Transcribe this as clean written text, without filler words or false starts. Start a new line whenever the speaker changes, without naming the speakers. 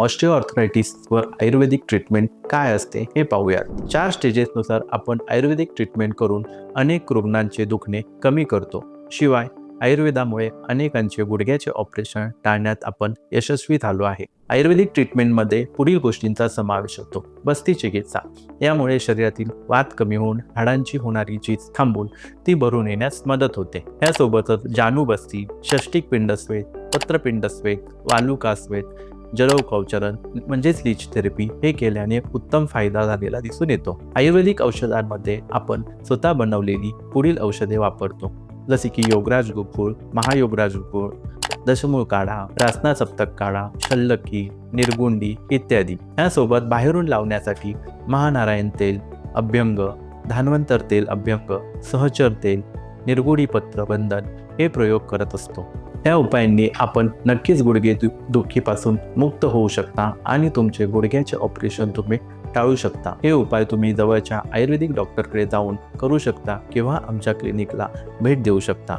Osteoarthritis व आयुर्वेदिक treatment काय असते हे पाहूयात। 4 स्टेजेसनुसार आपण आयुर्वेदिक ट्रीटमेंट करून अनेक रुग्णांचे दुखणे कमी करतो। शिवाय आयुर्वेदामुळे अनेकांचे गुडघ्याचे ऑपरेशन टाळण्यात आपण यशस्वी झालो आहे। आयुर्वेदिक ट्रीटमेंटमध्ये पुढील गोष्टींचा समावेश होतो। बस्ती चिकित्सा, यामुळे शरीरातील वात कमी होऊन हाडांची होणारी झीज थांबून ती भरून येण्यास मदत होते। यासोबतच जानुबस्ती, षष्टिक पिंडस्वेद, पत्रपिंडस्वेद, वालुकास्वेद, जलौकवचरण म्हणजेच लीच थेरपी हे केल्याने उत्तम फायदा झालेला दिसून येतो। आयुर्वेदिक औषधांमध्ये आपण स्वतः बनवलेली पुढील औषधे वापरतो, जसे की योगराज गुळफूल, महायोगराज गुळफूल, दशमूळ काढा, रासना सप्तक काढा, शल्यकी, निर्गुंडी इत्यादी। यासोबत बाहेरून लावण्यासाठी महानारायण तेल, अभ्यंग, धान्वंतर तेल अभ्यंग, सहचर तेल, निर्गुडी पत्र बंधन हे प्रयोग करत असतो। या उपायांनी आपण नक्कीच गुडघे दुखीपासून मुक्त होऊ शकता आणि तुमचे गुडघ्याचे ऑपरेशन तुम्ही टाळू शकता। हे उपाय तुम्ही जवळच्या आयुर्वेदिक डॉक्टरकडे जाऊन करू शकता किंवा आमच्या क्लिनिकला भेट देऊ शकता।